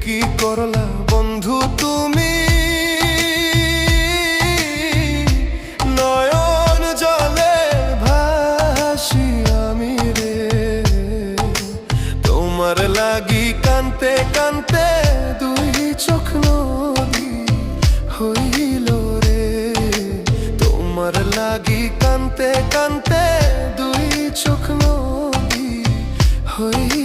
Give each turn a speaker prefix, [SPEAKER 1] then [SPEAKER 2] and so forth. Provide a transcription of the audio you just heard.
[SPEAKER 1] কি করলা বন্ধু তুমি, নয়ন জলে ভাসি আমি রে। তোমার লাগি কানতে কানতে দুই চোখ নদী হইল রে। তোমার লাগি কানতে কানতে দুই চোখ নদী হইল।